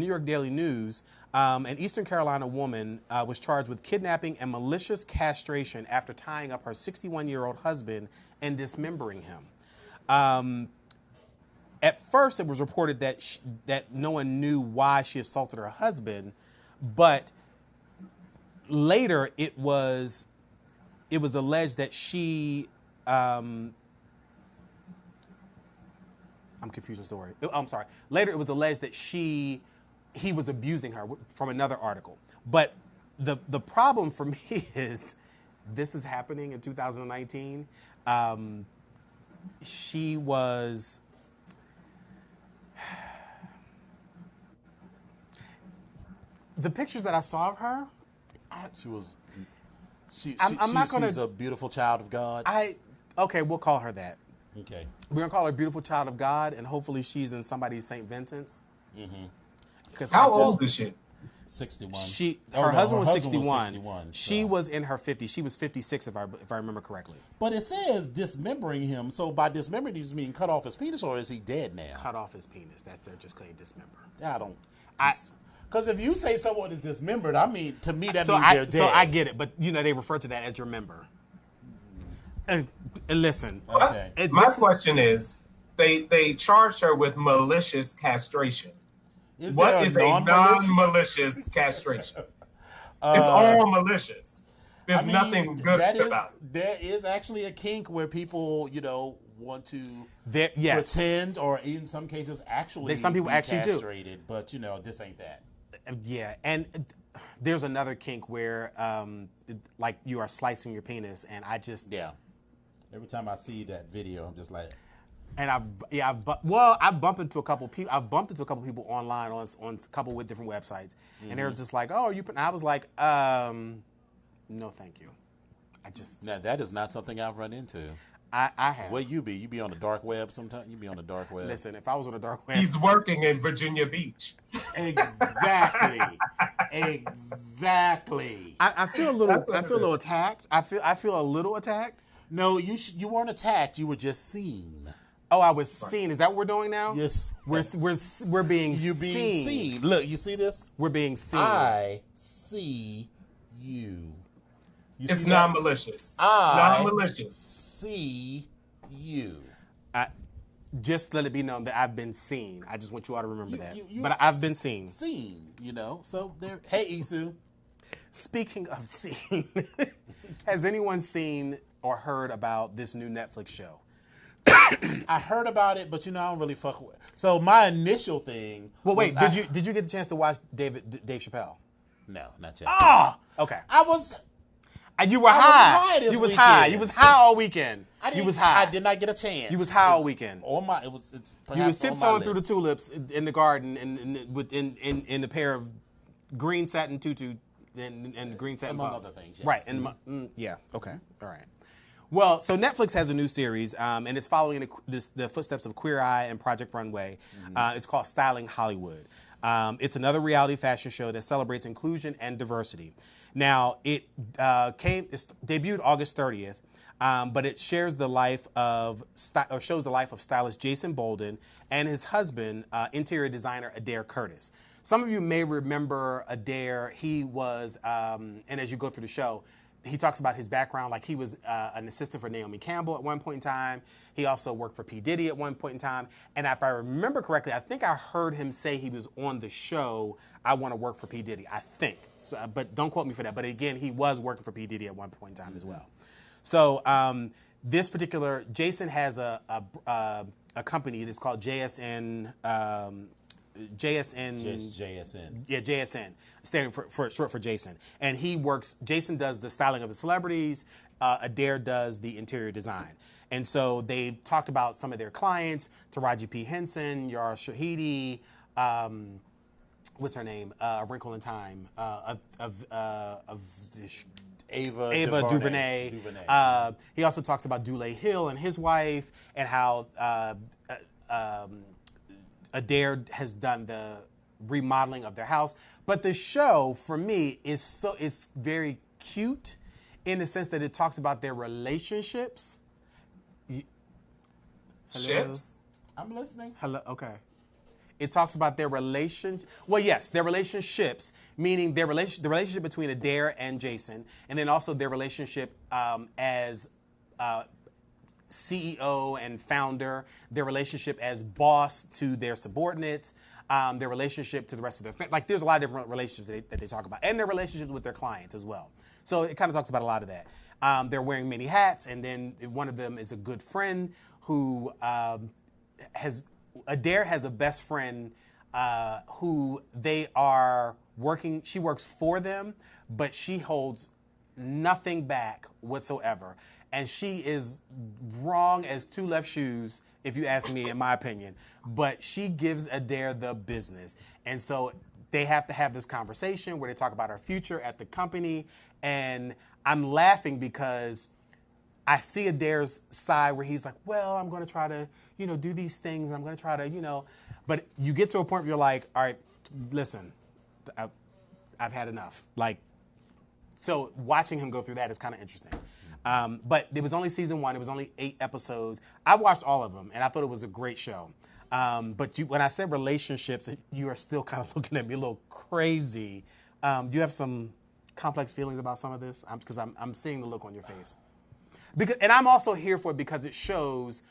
Speaker 2: York Daily News, an Eastern Carolina woman was charged with kidnapping and malicious castration after tying up her 61-year-old husband and dismembering him. At first, it was reported that that no one knew why she assaulted her husband, but later it was alleged that she. I'm confused the story. I'm sorry. Later, it was alleged that he was abusing her from another article. But the problem for me is this is happening in 2019. She was. The pictures that I saw of her,
Speaker 1: She's a beautiful child of God.
Speaker 2: okay, we'll call her that.
Speaker 1: Okay.
Speaker 2: We're gonna call her a beautiful child of God, and hopefully she's in somebody's St. Vincent's. Because
Speaker 3: How old is she?
Speaker 1: 61.
Speaker 2: Her husband was 61.
Speaker 1: 61,
Speaker 2: She
Speaker 1: so.
Speaker 2: was in her 50s. She was 56, if I remember correctly.
Speaker 1: But it says dismembering him. So by dismembering, does it mean cut off his penis, or is he dead now?
Speaker 2: Cut off his penis. They're just going to dismember.
Speaker 1: I don't. Because if you say someone is dismembered, I mean, to me that means they're dead.
Speaker 2: So I get it, but they refer to that as your member. And listen.
Speaker 1: Okay.
Speaker 3: My question is, they charged her with malicious castration. What is a non-malicious castration? It's all malicious. There's nothing good about it.
Speaker 1: There is actually a kink where people, want to
Speaker 2: yes.
Speaker 1: pretend, or in some cases actually
Speaker 2: some people
Speaker 1: be
Speaker 2: actually
Speaker 1: castrated, but this ain't that.
Speaker 2: Yeah, and there's another kink where, like, you are slicing your penis, and I just
Speaker 1: Every time I see that video, I'm just like.
Speaker 2: And I bumped into a couple people. I've bumped into a couple people online on a couple with different websites, and they were just like, "Oh, you?" And I was like, "No, thank you."
Speaker 1: Now that is not something I've run into.
Speaker 2: I have.
Speaker 1: Where you be? You be on the dark web sometimes? You be on the dark web?
Speaker 2: Listen, if I was on the dark web.
Speaker 3: He's working in Virginia Beach.
Speaker 1: Exactly. Exactly.
Speaker 2: I feel a little attacked. I feel a little attacked.
Speaker 1: No, you weren't attacked. You were just seen.
Speaker 2: Oh, I was seen. Is that what we're doing now?
Speaker 1: Yes.
Speaker 2: We're being
Speaker 1: you being seen. Look, you see this?
Speaker 2: We're being seen.
Speaker 1: I see you.
Speaker 3: It's non-malicious.
Speaker 1: Non-malicious. See you.
Speaker 2: Just let it be known that I've been seen. I just want you all to remember that. But I've been seen.
Speaker 1: Seen, So there. Hey, Isu.
Speaker 2: Speaking of seen, has anyone seen or heard about this new Netflix show?
Speaker 1: I heard about it, but I don't really fuck with it. So my initial thing.
Speaker 2: Well, wait. Did you get the chance to watch Dave Chappelle?
Speaker 1: No, not yet.
Speaker 2: Okay.
Speaker 1: I was.
Speaker 2: You were high.
Speaker 1: You was
Speaker 2: high. You was high all weekend.
Speaker 1: You
Speaker 2: was high.
Speaker 1: I did not get a chance.
Speaker 2: You was high all weekend.
Speaker 1: It's
Speaker 2: you was tiptoeing through the tulips in the garden in a pair of green satin tutu and green satin
Speaker 1: among
Speaker 2: bottoms.
Speaker 1: other things. Yes.
Speaker 2: Right. And yeah. Okay. All right. Well, so Netflix has a new series, and it's following the footsteps of Queer Eye and Project Runway. It's called Styling Hollywood. It's another reality fashion show that celebrates inclusion and diversity. Now, it debuted August 30th, but it shows the life of stylist Jason Bolden and his husband, interior designer Adair Curtis. Some of you may remember Adair. He was, and as you go through the show, he talks about his background, like he was an assistant for Naomi Campbell at one point in time. He also worked for P. Diddy at one point in time. And if I remember correctly, I think I heard him say he was on the show, I Want to Work for P. Diddy, I think. So, but don't quote me for that. But again, he was working for P. Diddy at one point in time as well. So this particular, Jason has a company that's called JSN.
Speaker 1: JSN.
Speaker 2: Yeah, JSN, standing for short for Jason. And Jason does the styling of the celebrities, Adair does the interior design. And so they talked about some of their clients, Taraji P. Henson, Yara Shahidi, what's her name? A Wrinkle in Time, Ava DuVernay. He also talks about Dule Hill and his wife, and how Adair has done the remodeling of their house. But the show, for me, is very cute in the sense that it talks about their relationships.
Speaker 3: Ships?
Speaker 1: I'm listening.
Speaker 2: Hello. Okay. It talks about their relationship. Well, yes, their relationships, meaning the relationship between Adair and Jason, and then also their relationship as CEO and founder, their relationship as boss to their subordinates, their relationship to the rest of their family. Like, there's a lot of different relationships that they talk about, and their relationship with their clients as well. So it kind of talks about a lot of that. They're wearing many hats, and then one of them is a good friend who Adair has a best friend who they are working. She works for them, but she holds nothing back whatsoever. And she is wrong as two left shoes, if you ask me, in my opinion. But she gives Adair the business. And so they have to have this conversation where they talk about our future at the company. And I'm laughing because I see Adair's side where he's like, well, I'm going to try to, do these things. And I'm going to try to, But you get to a point where you're like, all right, listen, I've had enough. Like, so watching him go through that is kind of interesting. But it was only season 1. It was only 8 episodes. I watched all of them, and I thought it was a great show. But when I said relationships, you are still kind of looking at me a little crazy. Do you have some complex feelings about some of this? Because I'm seeing the look on your face. And I'm also here for it because it shows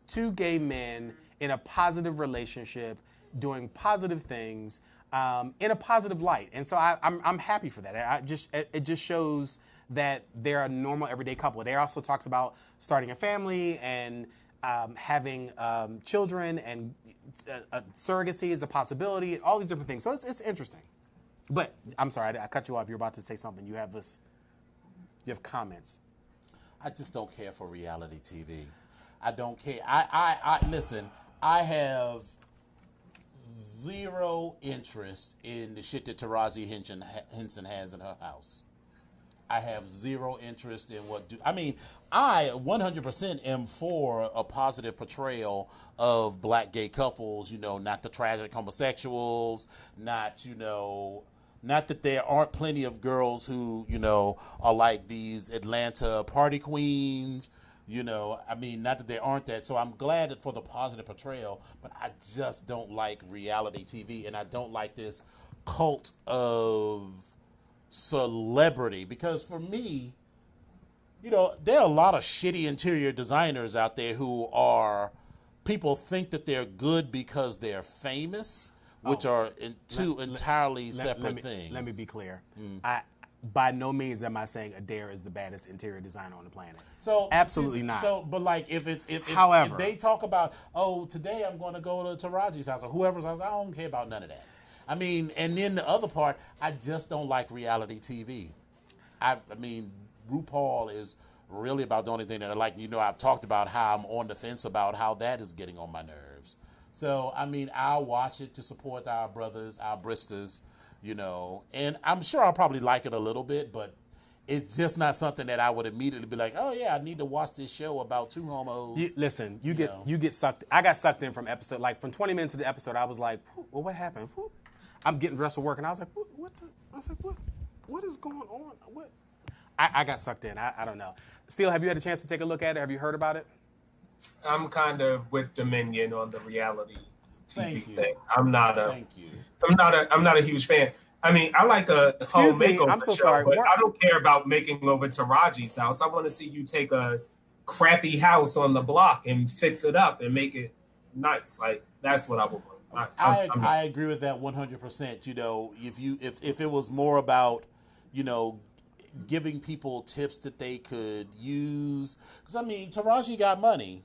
Speaker 2: two gay men in a positive relationship doing positive things in a positive light. And so I'm happy for that. It just shows that they're a normal, everyday couple. They also talked about starting a family and having children, and surrogacy is a possibility, all these different things. So it's interesting. But I'm sorry, I cut you off. You're about to say something. You have comments.
Speaker 1: I just don't care for reality TV. I don't care. I listen, I have zero interest in the shit that Taraji Henson has in her house. I have zero interest in I 100% am for a positive portrayal of black gay couples, not the tragic homosexuals, not that there aren't plenty of girls who, are like these Atlanta party queens, not that there aren't that. So I'm glad for the positive portrayal, but I just don't like reality TV, and I don't like this cult of celebrity, because for me, there are a lot of shitty interior designers out there people think that they're good because they're famous, which are two entirely separate things.
Speaker 2: Let me be clear. By no means am I saying Adair is the baddest interior designer on the planet. So absolutely not.
Speaker 1: So, but like if they talk about, today I'm going to go to Taraji's house or whoever's house, I don't care about none of that. And then the other part, I just don't like reality TV. RuPaul is really about the only thing that I like. I've talked about how I'm on the fence about how that is getting on my nerves. So, I'll watch it to support our brothers, our Bristers, and I'm sure I'll probably like it a little bit, but it's just not something that I would immediately be like, oh yeah, I need to watch this show about two homos.
Speaker 2: You get sucked. I got sucked in from episode, like from 20 minutes of the episode, I was like, well, what happened? I'm getting dressed for work, and I was like, what is going on? What? I got sucked in. I don't know. Steele, have you had a chance to take a look at it? Have you heard about it?
Speaker 3: I'm kind of with Dominion on the reality TV thing. I'm not a huge fan. I mean, I like a
Speaker 2: Excuse
Speaker 3: home
Speaker 2: me,
Speaker 3: makeover
Speaker 2: I'm so
Speaker 3: show,
Speaker 2: sorry.
Speaker 3: but
Speaker 2: What?
Speaker 3: I don't care about making over Taraji's house. I want to see you take a crappy house on the block and fix it up and make it nice. Like that's what I would want.
Speaker 1: I agree with that 100%. You know, if it was more about, you know, giving people tips that they could use, because I mean, Taraji got money,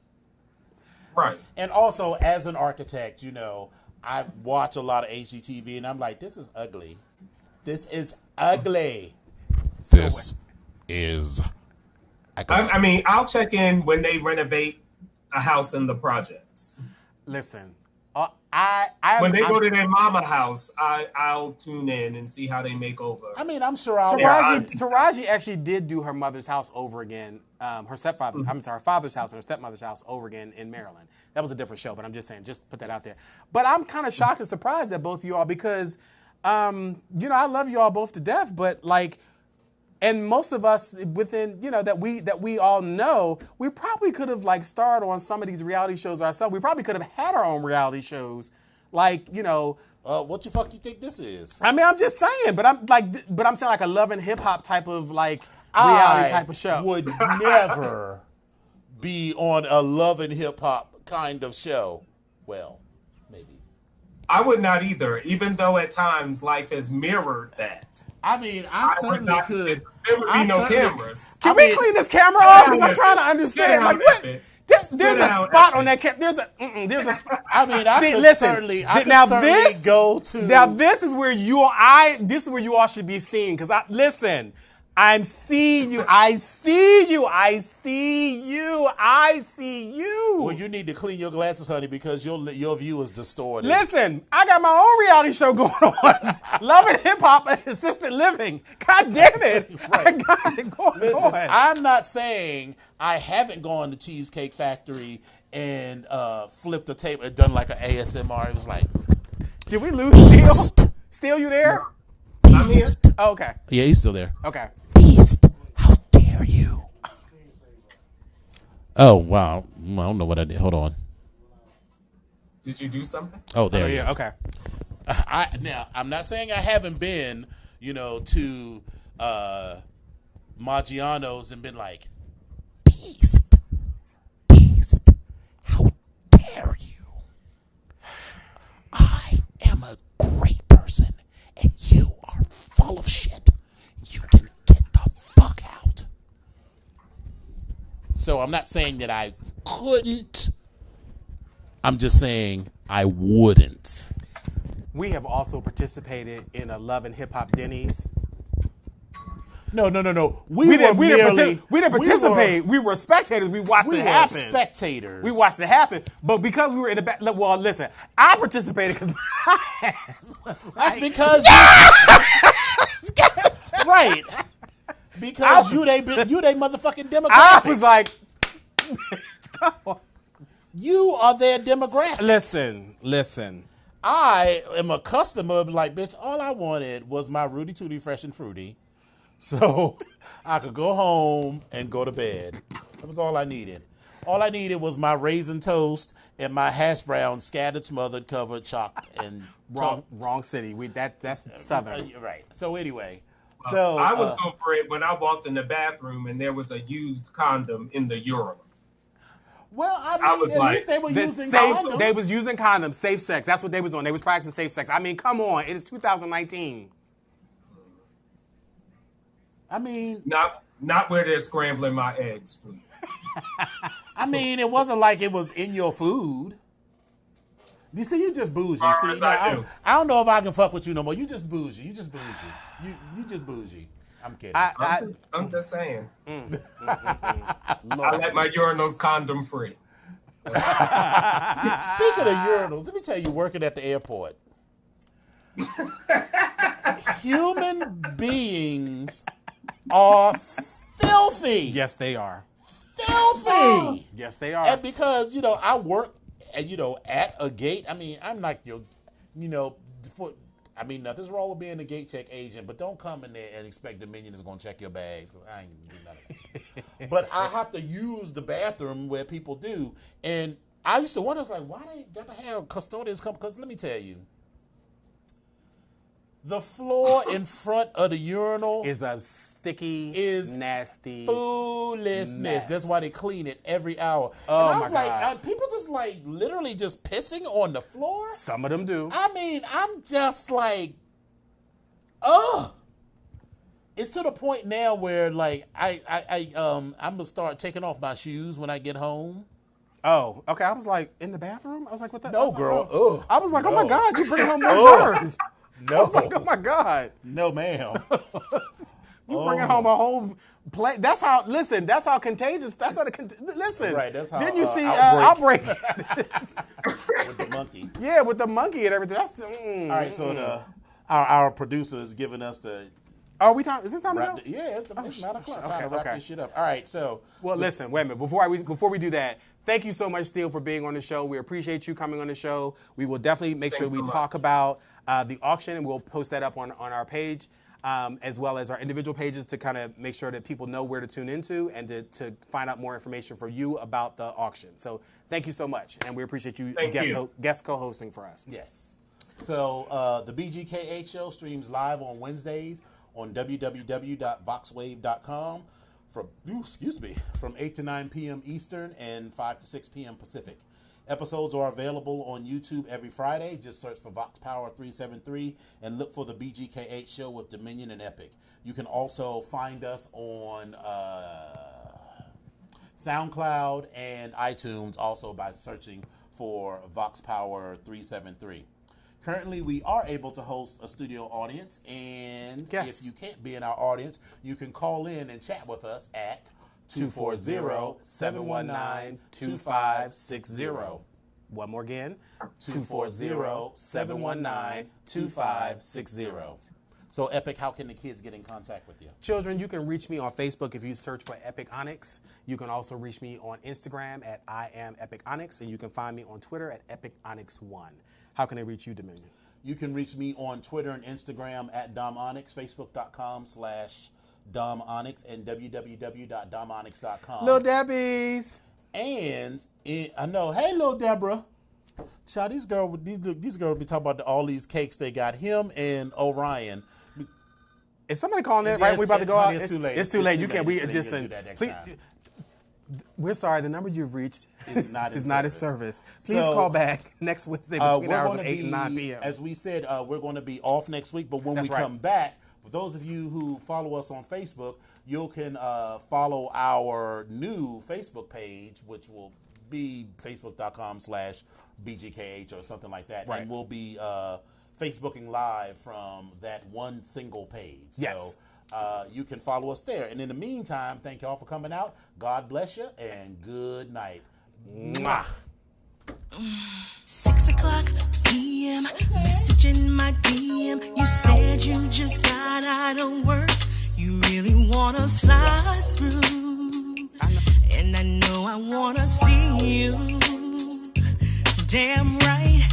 Speaker 3: right.
Speaker 1: and also as an architect, you know, I watch a lot of HGTV, and I'm like, this is ugly. This is ugly.
Speaker 4: This is.
Speaker 3: I mean, I'll check in when they renovate a house in the projects.
Speaker 2: Listen,
Speaker 3: when they go to their mama house, I'll tune in and see how they make over.
Speaker 1: I mean, I'm sure I'll.
Speaker 2: Taraji actually did do her mother's house over again, her stepfather's, I'm sorry, her father's house and her stepmother's house over again in Maryland. That was a different show, but I'm just saying, just put that out there. But I'm kind of shocked and surprised at both of you all because, you know, I love you all both to death, but like, and most of us within, you know, that we all know, we probably could have like starred on some of these reality shows ourselves. We probably could have had our own reality shows, like, you know.
Speaker 1: What the fuck you think this is?
Speaker 2: I mean, I'm just saying, but I'm saying like a Love and Hip Hop type of like reality type of show.
Speaker 1: Would never be on a Love and Hip Hop kind of show. Well, maybe.
Speaker 3: I would not either, even though at times life has mirrored that.
Speaker 1: I mean, I certainly could.
Speaker 3: There would be no cameras.
Speaker 2: Can we clean this camera off? Because I'm trying to understand. Like, what? There's a spot on that camera. There's a.
Speaker 1: I mean, I
Speaker 2: see,
Speaker 1: could
Speaker 2: listen.
Speaker 1: certainly.
Speaker 2: Now this
Speaker 1: go to.
Speaker 2: Now this is where you all should be seen. Because listen. I'm seeing you. I see you. I see you. I see you.
Speaker 1: Well, you need to clean your glasses, honey, because your view is distorted.
Speaker 2: Listen, I got my own reality show going on. Love and Hip Hop and Assisted Living. God damn it. Right. I got it going on.
Speaker 1: I'm not saying I haven't gone to Cheesecake Factory and flipped a table and done like an ASMR. It was like,
Speaker 2: did we lose Steele? Steele, you there?
Speaker 3: I'm here.
Speaker 2: Oh, okay.
Speaker 1: Yeah, he's still there.
Speaker 2: Okay.
Speaker 1: Beast, how dare you? Oh, wow. I don't know what I did. Hold on.
Speaker 3: Did you do something?
Speaker 1: Oh, there he is.
Speaker 2: Okay.
Speaker 1: Now, I'm not saying I haven't been, you know, to Maggiano's and been like, Beast, how dare you? I am a great person, and you are full of shit. You can get the fuck out. So I'm not saying that I couldn't. I'm just saying I wouldn't.
Speaker 2: We have also participated in a Love and Hip Hop Denny's.
Speaker 1: No. We
Speaker 2: didn't participate. We were spectators. We watched it happen.
Speaker 1: We were spectators.
Speaker 2: We watched it happen. But because we were in the back, well, listen, I participated because my ass was like,
Speaker 1: that's because right. Because you they motherfucking demographic.
Speaker 2: I was like, come on.
Speaker 1: You are their demographic.
Speaker 2: Listen.
Speaker 1: I am a customer, like, bitch, all I wanted was my Rudy Tooty Fresh and Fruity. So I could go home and go to bed. That was all I needed. All I needed was my raisin toast and my hash brown scattered, smothered, covered, chopped, and
Speaker 2: wrong city. That's Southern.
Speaker 1: Right. So anyway, so
Speaker 3: I was over it when I walked in the bathroom and there was a used condom in the urinal.
Speaker 1: Well, I mean, at least they were using condoms.
Speaker 2: They was using condoms, safe sex. That's what they was doing. They was practicing safe sex. I mean, come on. It is 2019.
Speaker 1: I mean,
Speaker 3: not where they're scrambling my eggs, please.
Speaker 1: I mean, it wasn't like it was in your food. You see, you just bougie. See, I don't know if I can fuck with you no more. You just bougie. You just bougie. I'm kidding.
Speaker 3: I'm just saying. I let my urinals condom free.
Speaker 1: Speaking of urinals, let me tell you, working at the airport, human beings are filthy.
Speaker 2: Yes, they are.
Speaker 1: Filthy.
Speaker 2: Yes, they are.
Speaker 1: And because, you know, I work, at a gate. I mean, I'm like your, I mean, nothing's wrong with being a gate check agent, but don't come in there and expect Dominion is going to check your bags, because I ain't gonna do nothing. But I have to use the bathroom where people do. And I used to wonder, I was like, why they got to have custodians come? Because let me tell you, The floor in front of the urinal
Speaker 2: is a sticky, nasty
Speaker 1: foolishness.
Speaker 2: mess.
Speaker 1: That's why they clean it every hour.
Speaker 2: Oh,
Speaker 1: and I
Speaker 2: my
Speaker 1: was like,
Speaker 2: God.
Speaker 1: are people just like literally just pissing on the floor?
Speaker 2: Some of them do.
Speaker 1: I mean, I'm just like, ugh. It's to the point now where like I'm gonna start taking off my shoes when I get home.
Speaker 2: Oh, okay. I was like, in the bathroom? I was like, what the?
Speaker 1: No, girl.
Speaker 2: Oh.
Speaker 1: Ugh.
Speaker 2: I was like, oh
Speaker 1: No.
Speaker 2: my God, you bring home more germs. I
Speaker 1: No,
Speaker 2: was like, oh my God.
Speaker 1: no, ma'am.
Speaker 2: You bringing home a whole plate. That's how, listen, that's how contagious, that's how listen.
Speaker 1: Right, that's how,
Speaker 2: Didn't you see
Speaker 1: Outbreak.
Speaker 2: Outbreak?
Speaker 1: With the monkey.
Speaker 2: Yeah, with the monkey and everything. That's,
Speaker 1: All right, so our producer is giving us the.
Speaker 2: Are we time? Is this time to
Speaker 1: Wrap
Speaker 2: go?
Speaker 1: it's 9 o'clock.
Speaker 2: Okay,
Speaker 1: Time to wrap
Speaker 2: okay.
Speaker 1: this shit up. All right, so.
Speaker 2: Well, listen, wait a minute. Before we do that, thank you so much, Steele, for being on the show. We appreciate you coming on the show. We will definitely make sure
Speaker 3: Thanks
Speaker 2: we
Speaker 3: so
Speaker 2: talk about the auction, and we'll post that up on our page, as well as our individual pages to kind of make sure that people know where to tune into and to find out more information for you about the auction. So thank you so much, and we appreciate you guest co-hosting for us.
Speaker 1: Yes. So the BGKH show streams live on Wednesdays on www.voxwave.com from 8 to 9 p.m. Eastern and 5 to 6 p.m. Pacific. Episodes are available on YouTube every Friday. Just search for Vox Power 373 and look for the BGKH show with Dominion and Epic. You can also find us on SoundCloud and iTunes also by searching for Vox Power 373. Currently, we are able to host a studio audience, and
Speaker 2: Yes.
Speaker 1: if you can't be in our audience, you can call in and chat with us at 240-719-2560.
Speaker 2: One more again.
Speaker 1: 240-719-2560. So, Epic, how can the kids get in contact with you?
Speaker 2: Children, you can reach me on Facebook if you search for Epic Onyx. You can also reach me on Instagram at I am Epic Onyx, and you can find me on Twitter at Epic Onyx1. How can they reach you, Dominion?
Speaker 1: You can reach me on Twitter and Instagram at DomOnyx, Facebook.com/DomOnyx, and www.domonyx.com.
Speaker 2: Little Debbie's.
Speaker 1: And I know, hey, little Deborah. Child, these girls be talking about all these cakes they got. Him and Orion.
Speaker 2: Is somebody calling it
Speaker 1: Yeah,
Speaker 2: right? We about to go out.
Speaker 1: It's too late.
Speaker 2: It's too late. You
Speaker 1: It's
Speaker 2: can't.
Speaker 1: too
Speaker 2: We
Speaker 1: late.
Speaker 2: just
Speaker 1: You'll do that next
Speaker 2: please.
Speaker 1: time.
Speaker 2: We're sorry. The number you've reached
Speaker 1: Is not in
Speaker 2: not in
Speaker 1: service.
Speaker 2: service. Please
Speaker 1: So,
Speaker 2: call back next Wednesday between
Speaker 1: we're
Speaker 2: hours
Speaker 1: gonna
Speaker 2: of 8 and 9
Speaker 1: be-
Speaker 2: p.m.
Speaker 1: As we said, we're going to be off next week, but when
Speaker 2: That's
Speaker 1: we
Speaker 2: right.
Speaker 1: come back, for those of you who follow us on Facebook, you can follow our new Facebook page, which will be facebook.com/BGKH or something like that.
Speaker 2: Right.
Speaker 1: And we'll be Facebooking live from that one single page.
Speaker 2: Yes.
Speaker 1: So you can follow us there. And in the meantime, thank y'all for coming out. God bless you and good night.
Speaker 2: Mwah.
Speaker 5: 6:00 p.m. Message in my DM. You said you just got out of work. You really wanna slide through, and I know I wanna see you. Damn right.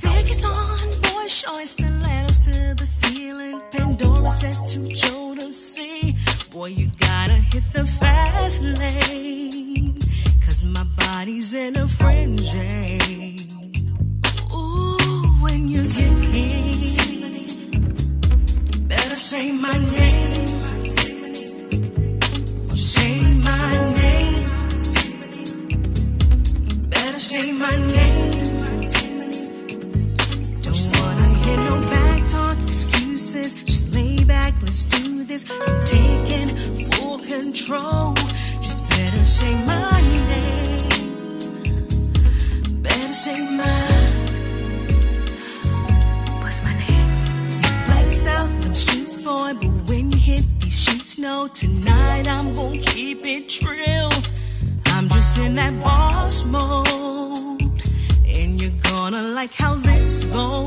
Speaker 5: Vegas on, boy, choice the letters to the ceiling. Pandora set to Jodeci. Boy, you gotta hit the fast lane, 'cause my body's in a frenzy. Ooh, when you get here, better say my name. Say my name. Better say my name. Don't wanna hear no back talk excuses. Just lay back, let's do this. I'm taking full control. Just better say my name. Better say what's my name? You flex out them streets, boy, but when you hit these sheets, no, tonight I'm gonna keep it trill. I'm just in that boss mode, and you're gonna like how this goes.